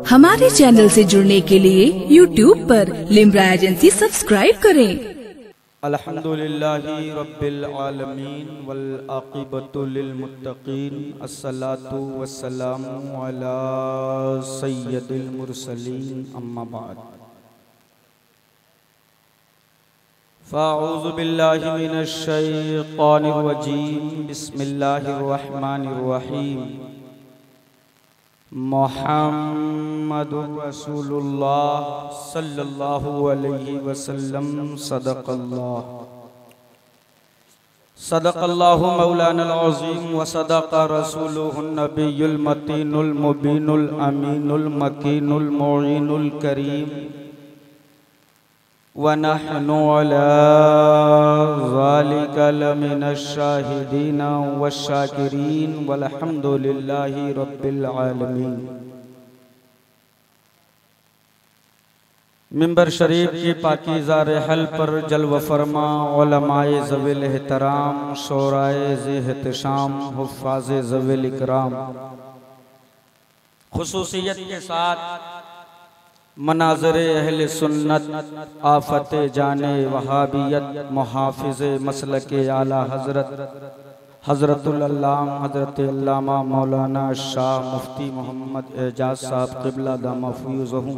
हमारे चैनल से जुड़ने के लिए YouTube पर लिम्रा एजेंसी सब्सक्राइब करें। अल्हम्दुलिल्लाहि रब्बिल आलमीन वल आक़िबतु लिल मुत्तक़ीन अस्सलातु वस्सलामु अला सय्यदिल मुरसलीन अम्मा बाद फ़अऊज़ु बिल्लाहि मिनश शैतानिर रजीम बिस्मिल्लाहिर रहमानिर रहीम मुहम्मदुर रसूलुल्लाह सल्लल्लाहु अलैहि वसल्लम सदक़ल्लाहु मौलानल अज़ीम व सदक़ रसूलुहुन नबियुल मतीनुल मुबीनुल अमीनुल मकीनुल मुईनुल करीम व नहनु अला ज़ालिका लमिनश शाहिदीन वश्शाकिरीन वल्हम्दुलिल्लाहि रब्बिल आलमीन। मिंबर शरीफ की पाकीज़ा रहल पर जलवा फरमा उलमाए ज़विल एहतराम शोराए ज़ेहतशाम हुफ़्फ़ाज़े ज़विल इकराम खुसूसियत के साथ मनाज़रे अहले सुन्नत आफत जाने वहाबियत मुहाफ़िज़े मसलके आला हज़रतुल अल्लाम हज़रत अल्लामा मौलाना शाह मुफ्ती मोहम्मद एजाज़ साहब क़िबला दामा फ़यूज़हुम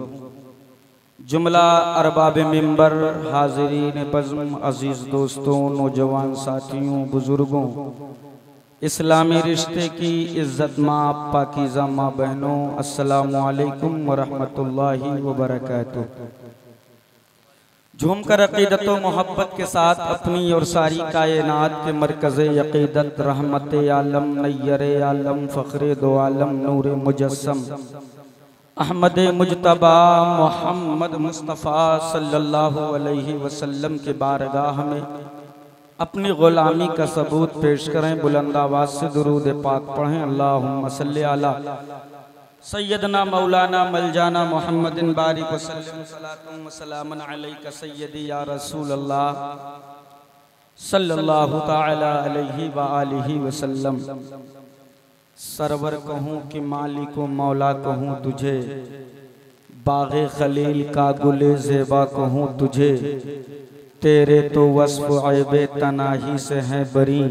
जुमला अरबाब मिंबर हाज़रीन बज़्म अज़ीज़ दोस्तों नौजवान साथियों बुज़ुर्गों इस्लामी रिश्ते की इज़्ज़त माँ पाकीज़ा माँ बहनों अस्सलामु अलैकुम व रहमतुल्लाहि व बरकातुहू। झूमकर अक़ीदत व मोहब्बत के साथ अपनी और सारी कायनात के मरकज़ अक़ीदत रहमत आलम नय्यर आलम फ़ख्र दो आलम नूर मुजस्सम अहमद मुजतबा मोहम्मद मुस्तफ़ा सल्लल्लाहु अलैहि वसल्लम के बारगाह में अपनी ग़ुलामी का सबूत पेश करें। बुलंद आवाज़ से दुरूद पाक पढ़ें। अल्लाहुम्मा सल्लि अला सय्यदना मौलाना मलजाना मुहम्मदिन बारिक वसल्लम सलातुम व सलामन अलैका सय्यदी या रसूल अल्लाह सल्लल्लाहु तआला अलैहि व आलिहि वसल्लम। सरवर कहूँ कि मालिक व मौला कहूँ तुझे, बाग़े खलील का गुले ज़ेबा कहूँ तुझे, तेरे तो वस्फ़ ऐबे तनाही से हैं बरी,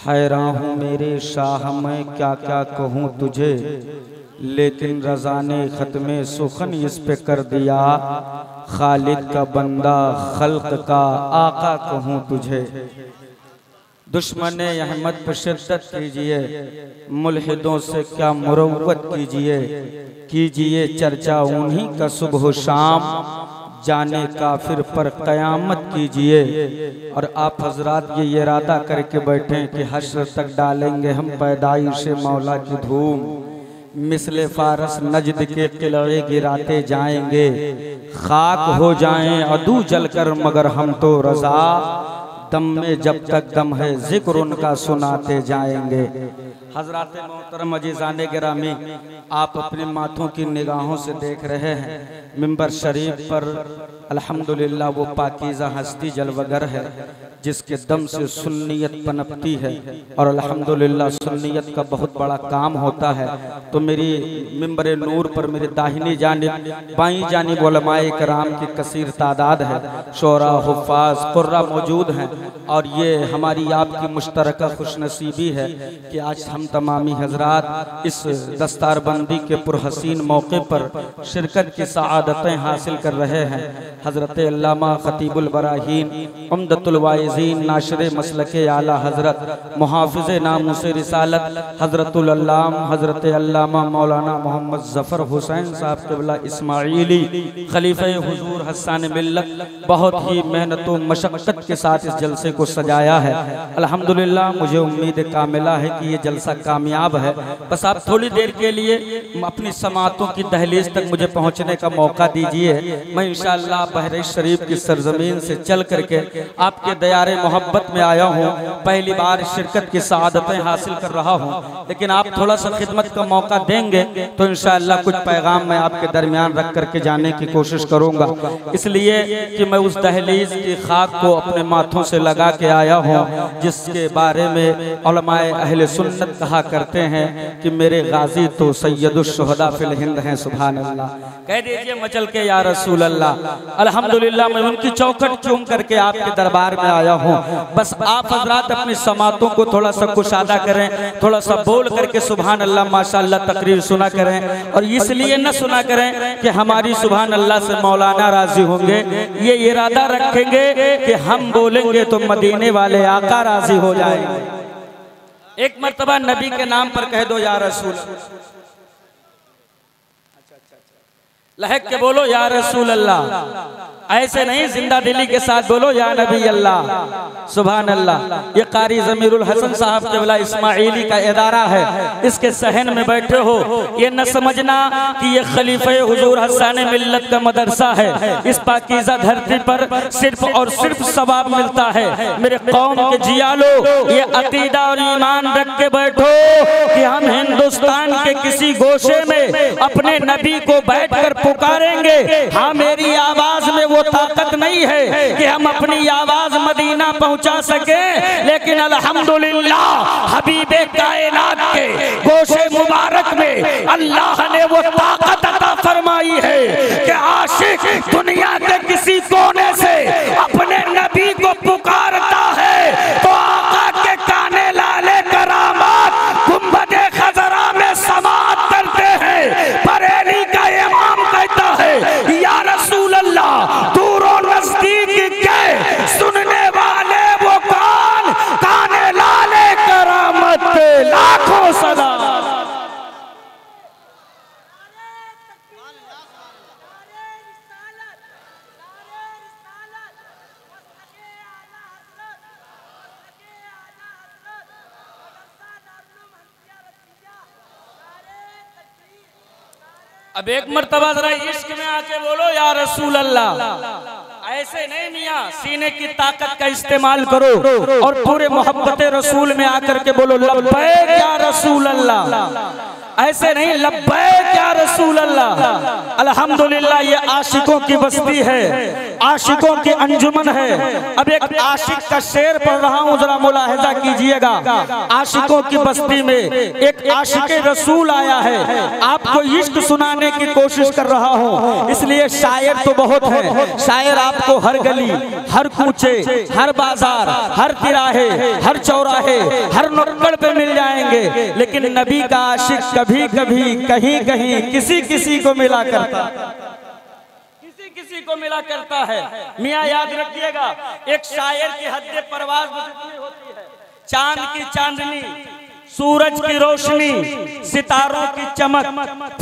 हैरान हूँ मेरे शाह मैं क्या क्या कहूँ तुझे, लेकिन रज़ा ने ख़त्मे सुखन इस पे कर दिया, खालिद का बंदा खल्क़ का आका कहूँ तुझे। दुश्मन अहमद पर शिद्दत कीजिए, मुल्हिदों से क्या मुरव्वत कीजिए, कीजिए चर्चा उन्हीं का सुबह शाम, जाने काफिर पर क़यामत कीजिए। और आप हजरात ये इरादा करके बैठें कि हश्र तक डालेंगे हम पैदाइश मौला की धूम, मिसले फारस नजद के किले गिराते जाएंगे, खाक हो जाएं अदू जलकर मगर हम तो रज़ा, दम में जब तक दम है जिक्र उनका सुनाते जाएंगे। हजरात मोहतरम अज़ीज़ाने गिरामी, आप अपने माथों की निगाहों से देख रहे हैं मिंबर शरीफ पर अल्हम्दुलिल्लाह वो पाकीज़ा हस्ती जलवगर है जिसके दम से सुन्नियत पनपती है और अल्हम्दुलिल्लाह सुन्नियत का बहुत बड़ा काम होता है। तो मेरी मिंबर नूर पर मेरे दाहिनी जानिब बाईं जानिब उलमाए कराम की कसीर तादाद है, शोरा हुफ़्फ़ाज़ क़ुर्रा मौजूद हैं और ये हमारी आपकी मुश्तरका खुशनसीबी है कि आज हम तमामी हजरात इस दस्तारबंदी के पुरहसीन मौके पर शिरकत की सआदतें हासिल कर रहे हैं। हज़रत अल्लामा ख़तीबुल बराहीन उम्दतुल वाइज़ीन नाशिर मसलके आला हज़रत मुहाफ़िज़े नामूसे रिसालत हज़रतुल अल्लाम हज़रत अल्लामा मौलाना मोहम्मद ज़फ़र हुसैन साहब क़िबला इस्माइली खलीफ़े हुज़ूर हस्सान मिल्लत बहुत ही मेहनत व मशक्क़त के साथ इस जलसे को सजाया है। अल्हम्दुलिल्लाह मुझे उम्मीद कामिला है कि ये जलसा कामयाब है। बस आप थोड़ी देर के लिए अपनी समातों की दहलीज तक मुझे पहुँचने का मौका दीजिए। मैं इंशाअल्लाह बहरीन शरीफ की सरजमीन से चल करके आपके दया दरियारे मोहब्बत में आया हूँ, पहली बार शिरकत की सआदतें हासिल कर रहा हूँ, लेकिन आप थोड़ा सा खिदमत का मौका देंगे तो इंशाअल्लाह कुछ पैगाम मैं आपके दरमियान रख करके जाने की कोशिश करूँगा, इसलिए कि मैं उस दहलीज की खाक को अपने माथों से लगा के आया हूँ जिसके बारे में उलमाए अहले सुन्नत कहा करते हैं कि मेरे गाजी तो सैयदुश शुहदा फिल हिंद हैं। सुभान अल्लाह, कह दीजिए मचल के या रसूल अल्लाह। अल्हम्दुलिल्लाह मैं उनकी चौखट चूम करके आपके दरबार में आया हूँ। बस आप हजरात अपनी समातों को थोड़ा सा कुशादा करें, थोड़ा सा बोल करके सुभान अल्लाह माशाअल्लाह तकरीर सुना करें, और इसलिए न सुना करें कि हमारी सुभान अल्लाह से मौलाना राजी होंगे, ये इरादा रखेंगे कि हम बोलेंगे तो मदीने वाले आका राजी हो जाएंगे। एक मर्तबा नबी के नाम पर कह दो या रसूल, लहक के बोलो या रसूल अल्लाह, ऐसे नहीं जिंदा दिली के साथ बोलो या नबी अल्लाह। सुभान अल्लाह। ये कारी ज़मीरुल हसन साहब क़िबला इस्माइली का इदारा है, इसके सहन में बैठे हो, ये न समझना कि ये खलीफे हुजूर हसन मिल्लत का मदरसा है। इस पाकीज़ा धरती पर सिर्फ और सिर्फ सवाब मिलता है। मेरे कौम के जियालो, ये अकीदा और ईमान रख के बैठो कि हम हिंदुस्तान के किसी गोशे में अपने नबी को बैठकर पुकारेंगे। हाँ, मेरी आवाज में वो ताकत नहीं है कि हम अपनी आवाज मदीना पहुंचा सके, लेकिन अल्हम्दुलिल्लाह हबीबे कायनात के गोशे मुबारक में अल्लाह ने वो ताकत अता फरमाई है कि आशिक दुनिया के किसी कोने से अपने नबी को पुकारता है तो आका के काने लाले करामात गुंबदे खजरा में समात करते हैं। बरेली का इमाम कहता है या रसूल अल्लाह, दूरों नजदीक के सुनने वाले वो कौन, काने लाले करामत लाखों सदा। अब एक मर्तबा जरा इश्क में आके बोलो या रसूल अल्लाह। ऐसे नहीं मियाँ, सीने की ताकत का इस्तेमाल करो और पूरे मोहब्बत रसूल में आकर के बोलो लब्बैक या रसूल अल्लाह। ऐसे नहीं, लब्बैक या रसूल अल्लाह। अल्हम्दुलिल्लाह ये आशिकों की बस्ती है, आशिकों की अंजुमन है। अब एक आशिक का शेर पढ़ रहा हूँ, जरा मुलाहिजा कीजिएगा। आशिकों की बस्ती में एक आशिक रसूल आया है, आपको इश्क सुनाने की कोशिश कर रहा हूँ, इसलिए शायर तो बहुत है। शायर आपको हर गली, हर कूचे, हर बाजार, हर तिराहे, हर चौराहे, हर नुक्कड़ पे मिल जाएंगे, लेकिन नबी का आशिक कभी कभी कहीं कहीं किसी किसी को मिला करता, किसी को मिला करता है। मियाँ याद रखिएगा, एक शायर की हद परवाज़ होती है। चांद की चांदनी, सूरज की रोशनी, सितारों की चमक,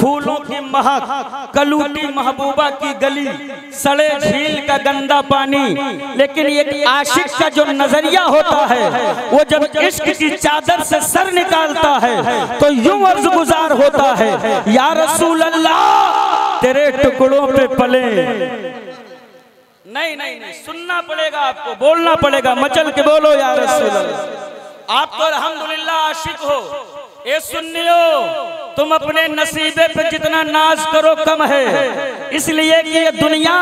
फूलों की महक, कलूटी महबूबा की गली, सड़े झील का गंदा पानी, लेकिन एक आशिक का जो नजरिया होता है वो जब इश्क की चादर से सर निकालता है तो यूं अर्ज़ गुजार होता है या रसूल अल्लाह तेरे टुकड़ों पे पले। नहीं नहीं नहीं, सुनना पड़ेगा आपको, बोलना पड़ेगा, मचल के बोलो या रसूल अल्लाह। आप तो अल्हम्दुलिल्लाह आशिक हो। ए सुन्नियो, तुम अपने नसीबे पे जितना नाज करो कम है, इसलिए कि ये दुनिया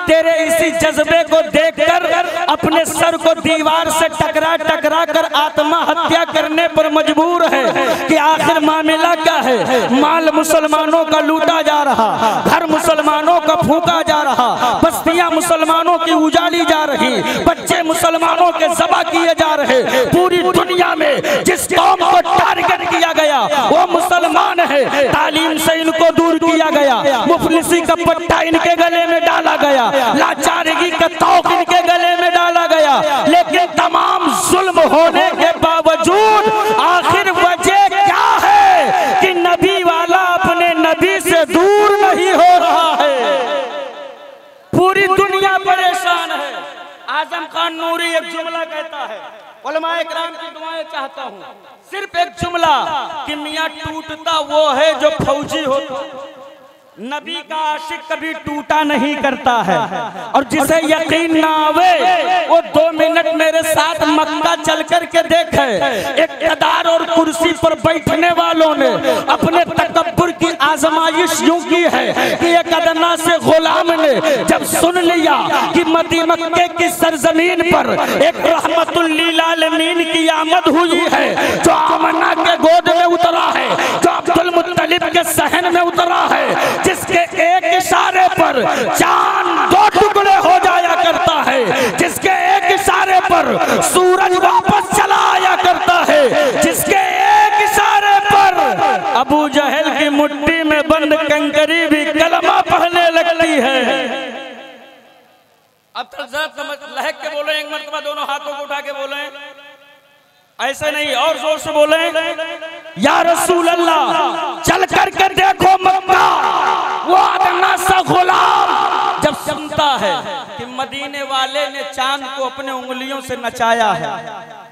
तेरे इसी जज्बे को देखकर अपने सर को दीवार से टकरा टकरा कर आत्महत्या करने पर मजबूर है कि आखिर मामला क्या है। माल मुसलमानों का लूटा जा रहा, घर मुसलमानों का फूका जा रहा, बस्तियां मुसलमानों की उजाड़ी जा रही, बच्चे मुसलमानों के ज़बा किए जा रहे। पूरी दुनिया में जिस कौम को टारगेट किया गया वो मुसलमान है। तालीम से इनको दूर किया गया, मुफलिसी का पट्टा इनके गले में डाला गया, लाचारगी का तौक इनके गले में डाला गया, लेकिन तमाम जुल्म होने के बावजूद आखिर वजह क्या है कि नबी वाला अपने नबी से दूर नहीं हो रहा है। पूरी दुनिया परेशान है। आजम खान नूरी एक जुमला कहता है, उलमाए किराम की दुआएं चाहता हूँ, सिर्फ एक जुमला कि मियाँ टूटता वो है जो फौजी होता। नबी का आशिक कभी टूटा नहीं करता है। और जिसे यकीन ना आवे वो 2 मिनट मेरे साथ मक्का चल कर के देखे। एक कदार और कुर्सी पर बैठने वालों ने अपने तकब्बुर की आजमाइश यूं की है कि एक अदना से गुलाम ने जब सुन लिया कि मक्के की सरजमीन पर एक रहमतुल लिल आलमीन की आमद हुई है, जो आमना के गोद में उतरा है, जो अब्दुल मुत्तलिब के सहन में उतरा है, जिसके एक इशारे पर चांद 2 टुकड़े हो जाया करता है, जिसके एक इशारे पर सूरज वापस चला आया करता है, जिसके एक इशारे पर अबू जहल की मुट्ठी में बंद कंकरी भी कलमा पढ़ने लगती है। अब तो जरा समझ लहक के बोले, एक मरतबा दोनों हाथों को उठा के बोले, ऐसे नहीं और जोर से बोले, या रसूल अल्लाह चल करके देखो मक्का। वो अदना सा गुलाम जब सुनता है कि मदीने वाले ने चांद को अपने उंगलियों से नचाया है,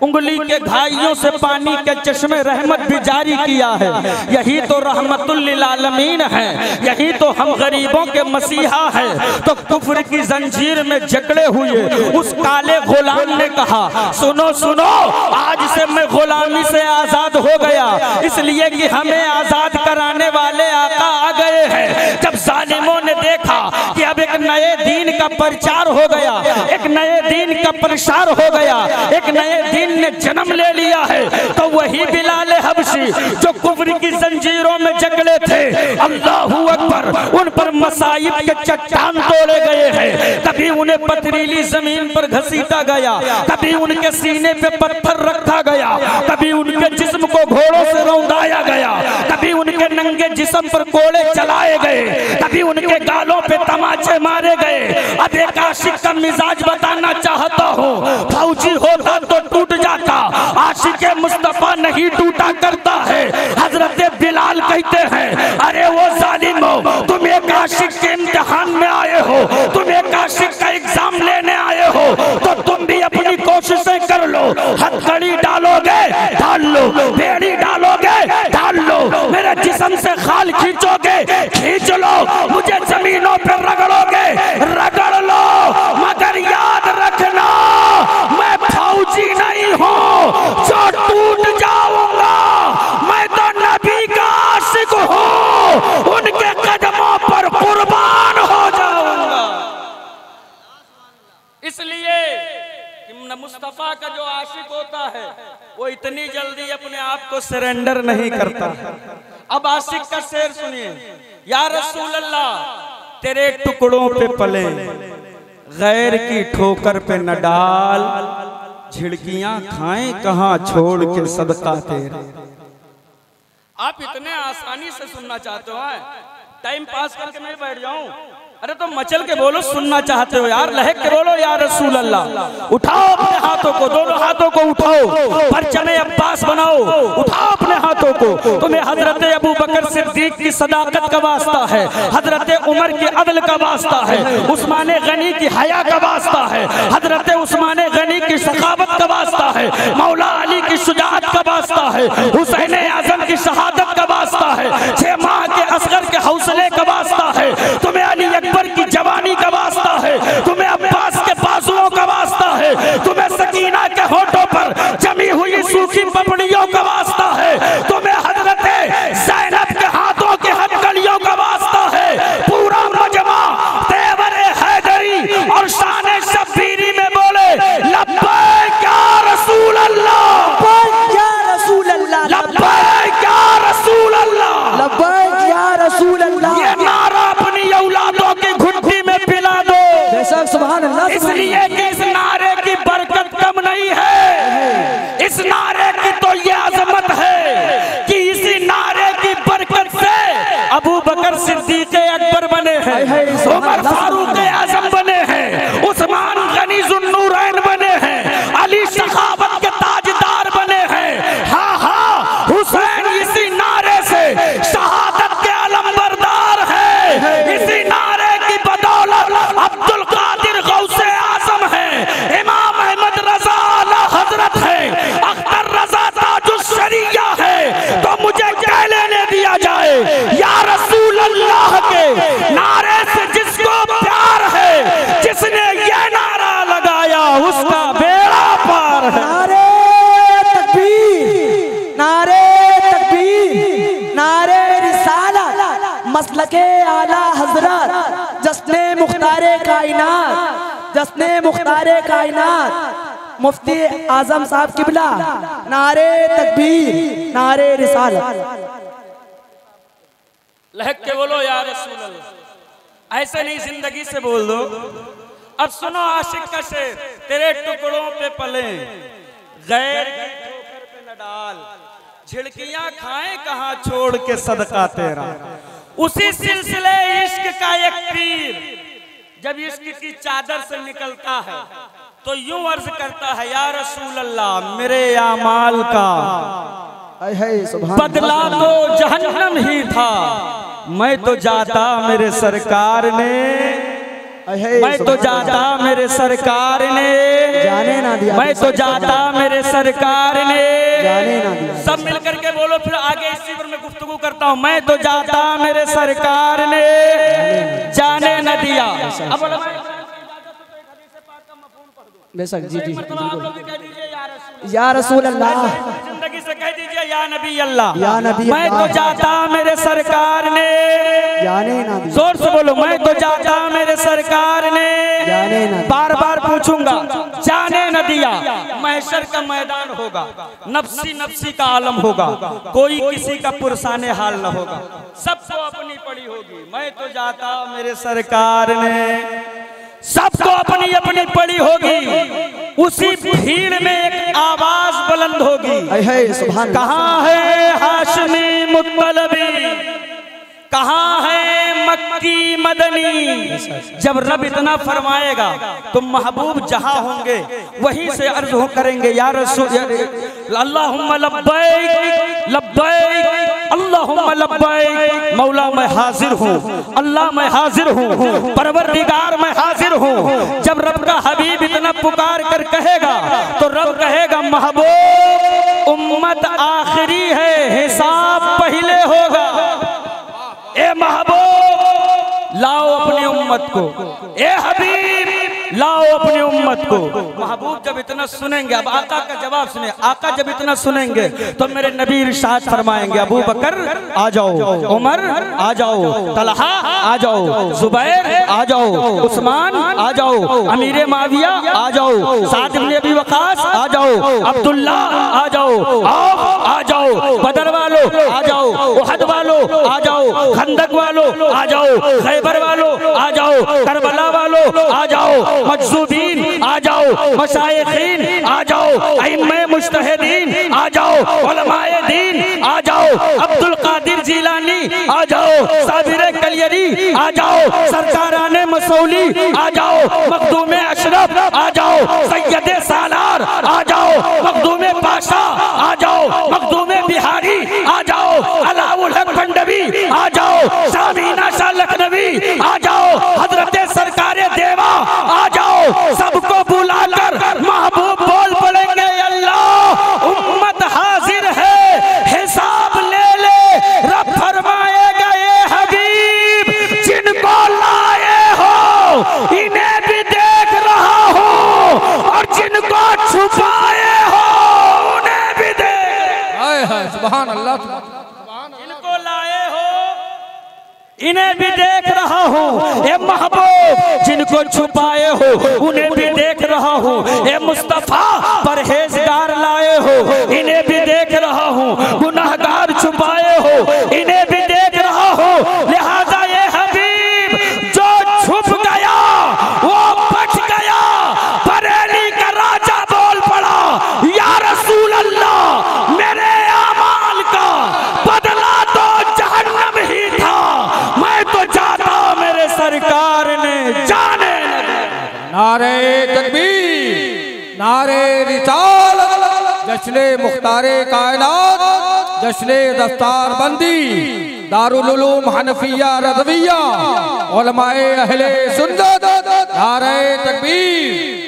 उंगली के घाइयों से पानी के चश्मे रहमत भी जारी किया है, यही तो रहमतुल लिल आलमीन है, यही तो हम गरीबों के मसीहा है। तो कुफ्र की जंजीर में जकड़े हुए उस काले गुलाम ने कहा, सुनो सुनो, आज से मैं गुलामी से आजाद हो गया, इसलिए कि हमें आजाद कराने वाले आका आ गए हैं। जब जालिमों ने देखा कि अब एक नए दीन का प्रचार हो गया, एक नए दीन का प्रसार हो गया, एक नए दीन ने जन्म ले लिया है, तो वही बिलाल हबशी जो कुफ्र की जंजीरों में जकड़े थे, अल्लाहू अकबर, उन पर मसाइब के चट्टान तोड़े गए हैं। कभी उन्हें पथरीली जमीन पर घसीटा गया, कभी उनके सीने पे पत्थर रखा गया, कभी उनके जिस्म को घोड़ों से रौंदाया गया, कभी उनके नंगे जिस्म पर कोड़े चलाए गए, कभी उनके गालों पे तमाचे मारे गए। अब एक आशिक का मिजाज बताना चाहता हूँ, फौजी होता तो टूट जाता, आशिके मुस्तफा नहीं टूटा करता है। हजरत बिलाल कहते हैं, अरे वो जालिमो, तुम एक आशिक के इम्तिहान में आए हो, तुम एक आशिक का एग्जाम लेने आए हो, तो तुम भी अपनी कोशिशें कर लो। हथकड़ी डालोगे डाल लो, बेड़ी डालोगे डाल लो, मेरे जिस्म से खाल खींचोगे खींच लो, मुझे जमीनों पर रगड़ोगे रगड़ लो, मगर याद रखना मैं फौजी नहीं हूँ जो टूट जाऊंगा, मैं तो नबी का आशिक हूँ, उनके कदमों पर कुर्बान हो जाऊंगा। इसलिए मुस्तफा का जो आशिक होता है वो इतनी जल्दी अपने आप को सरेंडर नहीं करता। अब आशिक का शेर सुनिए, या रसूल अल्लाह तेरे टुकड़ों पे पले, गैर की ठोकर पे न डाल, झिड़कियां खाएं कहां छोड़ के सदका तेरे। आप इतने आसानी से सुनना चाहते हो, टाइम पास करके मैं बैठ जाऊं? अरे तो मचल के बोलो, सुनना चाहते हो यार, लहक के बोलो या रसूल अल्लाह। उठाओ अपने हाथों को, दोनों हाथों को उठाओ, परचमे अब्बास बनाओ, उठाओ अपने हाथों को। तुम्हें हजरत अबू बकर सिद्दीक की सदाकत का वास्ता है, हजरत उमर की अदल का वास्ता है, उस्मान गनी की हया का वास्ता है, हजरत उस्मान गनी की सखावत का वास्ता है, मौला अली की शुजाअत का वास्ता है, हुसैन आजम की शहादत का वास्ता है, 6 माह के असगर के हौसले का वास्ता है, तुम्हें अली अकबर की जवानी का वास्ता है, तुम्हें अब्बास के बाजुओं का वास्ता है, तुम्हें सकीना के होठों पर जमी हुई सूखी पपड़ियों का वास्ता है, तुम्हें हजरत ज़ैनब के हाथों की हथकड़ियों का वास्ता है। पूरा मजमा तेवर हैदरी और शान शब्बीरी में बोले, लब्बैक या रसूल अल्लाह, या रसूल अल्लाह, लब्बैक या रसूल अल्लाह, लब्बैक या रसूल अल्लाह। ये नारा अपनी औलादों की घुट्टी में पिला दो, सुभान अल्लाह। इसलिए कि इस नारे की बरकत कम नहीं है, इस नारे की तो ये अजमत है कि इसी नारे की बरकत से अबू बकर सिद्दीक अकबर बने हैं, उमर फारूक आजम बने हैं, उस्मान गनी जुन्नूरैन बने हैं, अली सखावत के ताजदार बने हैं। हाँ हाँ, हुसैन इसी नारे से शहादत के अलंबरदार है, इसी नारे की बदौलत अब्दुल कादिर गौसे आजम है, इमाम अहमद रजा आला हजरत है, अख्तर रजा ताजुश शरिया है। तो मुझे क्या लेने दिया जाए, या रसूल अल्लाह के नारे से जिसको प्यार है, जिसने ये नारा लगाया उसका बेड़ा पार है। नारे तकबीर, नारे तकबीर, नारे रिसालत, मसलके आला हजरत, जश्ने मुख्तारे कायनात, जश्ने मुख्तारे कायनात, मुफ्ती आजम साहब किबला, नारे तकबीर, नारे रिसालत। लहक के बोलो या रसूल अल्लाह, ऐसे नहीं जिंदगी से बोल दो। अब सुनो आशिक का शेर, तेरे टुकड़ों पे पले गैर की ठोकर पे न डाल, झिड़कियां खाएं कहां छोड़ के सदका तेरा। उसी सिलसिले इश्क का एक पीर जब इश्क की चादर से निकलता है तो यूं अर्ज करता है, या रसूल अल्लाह मेरे आमाल का बदला तो जहन्नम ही था, मैं तो जाता मेरे सरकार ने, मैं तो जाता मेरे सरकार ने, जाने ना दिया, मैं तो जाता मेरे सरकार ने, जाने ना दिया। सब मिलकर के बोलो, फिर आगे इसी पर मैं गुफ्तगू करता हूँ। मैं तो जाता मेरे सरकार ने जाने न दिया। अब बेशक जी जी या रसूल अल्लाह, जिंदगी से कह दीजिए या नबी अल्लाह, या नबी मैं तो जाता मेरे सरकार ने जाने ना दिया। जोर से बोलो, मैं तो जाता मेरे सरकार ने जाने ना, बार बार पूछूंगा, जाने न दिया। महशर का मैदान होगा, नफ्सी नफ्सी का आलम होगा, कोई किसी का पुरसाने हाल न होगा, सबको अपनी पड़ी होगी। मैं तो जाता मेरे सरकार ने, सबको अपनी अपनी पड़ी होगी। उसी भीड़ में एक आवाज बुलंद होगी, कहाँ है हाशमी मुत्तलबी, कहाँ है मक्की मदनी। जब रब इतना फरमाएगा तो महबूब जहां होंगे वहीं से अर्ज हो करेंगे, या रसूल अल्लाहुम्मा लब्बैक लब्बैक अल्लाहुम्मा लब्बैक, मौला मैं हाजिर हूँ, अल्लाह मैं हाजिर हूँ, परवरदिगार मैं हाजिर हूँ। जब रब का हबीब इतना पुकार कर कहेगा तो रब कहेगा, महबूब उम्मत आखिरी है, हिसाब पहले होगा। ए महबूब लाओ अपनी उम्मत को, ए हबीब लाओ अपनी उम्मत को। महबूब जब इतना सुनेंगे, अब आका का जवाब सुने, आका जब इतना सुनेंगे तो मेरे नबी इरशाद फरमाएंगे, अबू बकर आ जाओ, उमर आ जाओ, तलहा आ जाओ, जुबैर आ जाओ, उस्मान आ जाओ, अमीर माविया आ जाओ, साद इब्न अबी वकास आ जाओ, अब्दुल्ला आ जाओ, औफ आ जाओ, बदर वालों आ जाओ, उहद वालों आ जाओ, खंदक वालों आ जाओ, खैबर वालों आ जाओ, करबला वालों आ जाओ, मजसूबीन आ जाओ, मशाइखीन आ जाओ, अइम्मे मुज्तहिदीन आ जाओ, उलमाए दीन आ जाओ, अब्दुल कादिर जिलानी आ जाओ, साबिर कलियरी आ जाओ, सरकाराने मसौली आ जाओ, मखदूमे अशरफ आ जाओ, सैयदे सालार आ जाओ, मखदूमे पाशा आ जाओ, मखदूमे बिहारी आ जाओ, अलाउल हक पंडवी आ जाओ, शामीना शाह लखनवी आ जाओ, हजरते सरकारे देवा आ जाओ। सबको बुलाकर महबूब बोल पड़ेंगे, अल्लाह उम्मत हाजिर है, हिसाब ले ले। रब फरमाएगा, ये हबीब जिनको लाए हो इन्हें भी देख रहा हूँ, और जिनको छुपाए हो उन्हें भी देख। सुभान अल्लाह, जिनको लाए हो इन्हें भी देख रहा हूँ, ए महबूब जिनको छुपाए हो उन्हें भी देख रहा हूँ, ए मुस्तफा परहेजगार लाए हो इन्हें भी देख रहा हूँ, गुनाहगार छुपाए हो इन्हें भी देख रहा हूँ। लिहाजा ये हबीब जो छुप गया वो बच गया। बरेली का राजा बोल पड़ा, या रसूल अल्लाह मेरे आमाल का बदला तो जहन्नम ही था, मैं तो जाता मेरे सरकार ने जाने न दिया। नारे तकबीर, नारे रिसालत, जश्ने मुख्तारे कायनात, जश्ने दस्तार बंदी, दारुल उलूम हनफिया रज़विया, उलमाए अहले सुन्नत, नारे तकबीर।